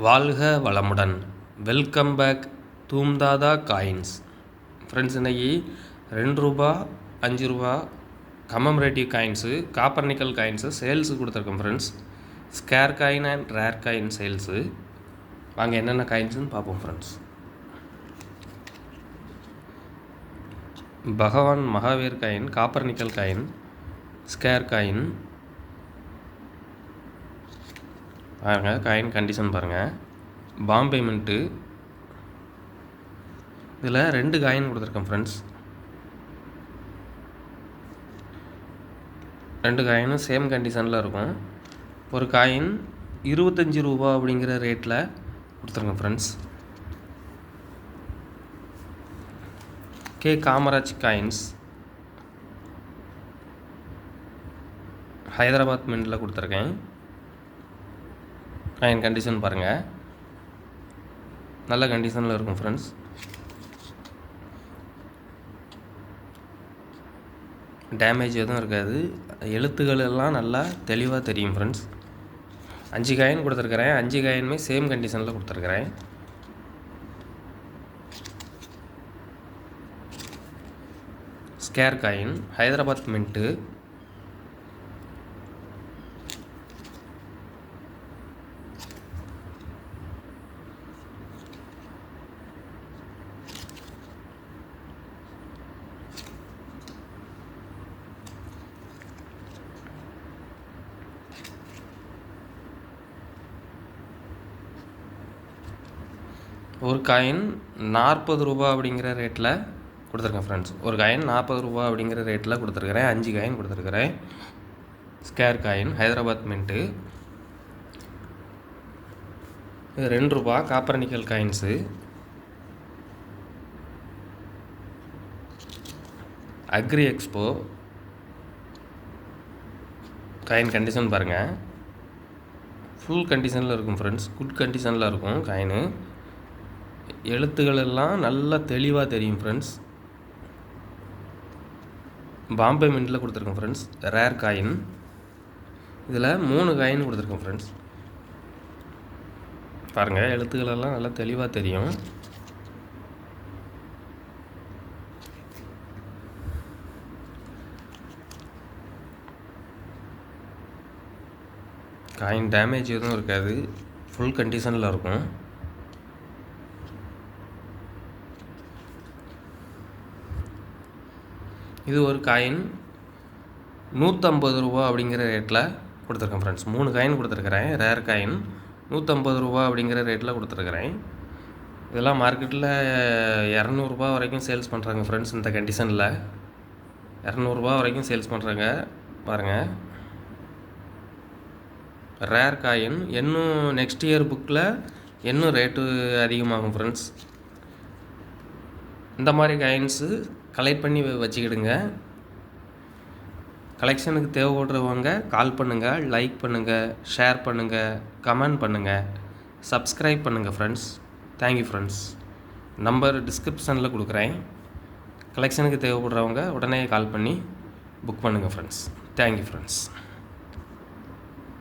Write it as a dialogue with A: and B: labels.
A: வாழ்க வளமுடன். Welcome back தூம்தாதா காயின்ஸ். ஃப்ரெண்ட்ஸ், இன்றைக்கி 2 ரூபா 5 ரூபா commemorative coins, copper nickel coins sales கொடுத்துருக்கோம் friends. Scarce coin and rare coin sales. வாங்க என்னென்ன காயின்ஸுன்னு பார்ப்போம் friends. Bhagwan Mahavir coin, copper nickel coin, scarce coin. பாருங்கள் காயின் கண்டிஷன் பாருங்கள். பாம்பே மின்ட்டு. இதில் 2 காயின் கொடுத்துருக்கேன் ஃப்ரெண்ட்ஸ். 2 காயினும் சேம் கண்டிஷனில் இருக்கும். ஒரு காயின் 25 ரூபா அப்படிங்கிற ரேட்டில் கொடுத்துருங்க friends. K Kamaraj coins Hyderabad மின்ட்டில் கொடுத்துருக்கேன். காயின் கண்டிஷன் பாருங்கள், நல்ல கண்டிஷனில் இருக்கும் ஃப்ரெண்ட்ஸ். டேமேஜ் எதுவும் இருக்காது. எழுத்துக்கள் எல்லாம் நல்லா தெளிவாக தெரியும் ஃப்ரெண்ட்ஸ். 5 காயின் கொடுத்துருக்குறேன். 5 காயினுமே சேம் கண்டிஷனில் கொடுத்துருக்குறேன். Square coin Hyderabad mint. ஒரு காயின் 40 ரூபா அப்படிங்கிற ரேட்டில் கொடுத்துருக்கேன் ஃப்ரெண்ட்ஸ். ஒரு காயின் 40 ரூபா அப்படிங்கிற ரேட்டில் கொடுத்துருக்குறேன். 5 காயின் கொடுத்துருக்குறேன். Square coin Hyderabad mint. இது 2 ரூபா copper nickel coins. Agri expo. Coin condition பாருங்கள், ஃபுல் கண்டிஷனில் இருக்கும் ஃப்ரெண்ட்ஸ். குட் கண்டிஷனில் இருக்கும் காயின். எழுத்துக்கள் எல்லாம் நல்லா தெளிவாக தெரியும் ஃப்ரெண்ட்ஸ். பாம்பே மின்ட்டில் கொடுத்துருக்கோம் ஃப்ரெண்ட்ஸ். Rare coin. இதில் 3 காயின் கொடுத்துருக்கோம் ஃப்ரெண்ட்ஸ். பாருங்கள், எழுத்துக்கள் எல்லாம் நல்லா தெளிவாக தெரியும். காயின் டேமேஜ் எதுவும் இருக்காது. ஃபுல் கண்டிஷனில் இருக்கும். இது ஒரு காயின் 150 ரூபா அப்படிங்கிற ரேட்டில் கொடுத்துருக்கேன் ஃப்ரெண்ட்ஸ். 3 காயின் கொடுத்துருக்குறேன். ரேர் காயின் 150 ரூபா அப்படிங்கிற ரேட்டில் கொடுத்துருக்குறேன். இதெல்லாம் மார்க்கெட்டில் 200 ரூபா வரைக்கும் சேல்ஸ் பண்ணுறாங்க ஃப்ரெண்ட்ஸ். இந்த கண்டிஷனில் 200 ரூபா வரைக்கும் சேல்ஸ் பண்ணுறாங்க. பாருங்கள், ரேர் காயின். இன்னும் நெக்ஸ்ட் இயர் புக்கில் இன்னும் ரேட்டு அதிகமாகும் ஃப்ரெண்ட்ஸ். இந்த மாதிரி காயின்ஸு கலெக்ட் பண்ணி வச்சுக்கிடுங்க. கலெக்ஷனுக்கு தேவைப்படுறவங்க கால் பண்ணுங்கள், லைக் பண்ணுங்கள், ஷேர் பண்ணுங்கள், கமெண்ட் பண்ணுங்கள், சப்ஸ்கிரைப் பண்ணுங்கள் ஃப்ரெண்ட்ஸ். Thank you friends. நம்பர் டிஸ்கிரிப்ஷனில் கொடுக்குறேன். கலெக்ஷனுக்கு தேவைப்படுறவங்க உடனே கால் பண்ணி புக் பண்ணுங்கள் ஃப்ரெண்ட்ஸ். Thank you friends.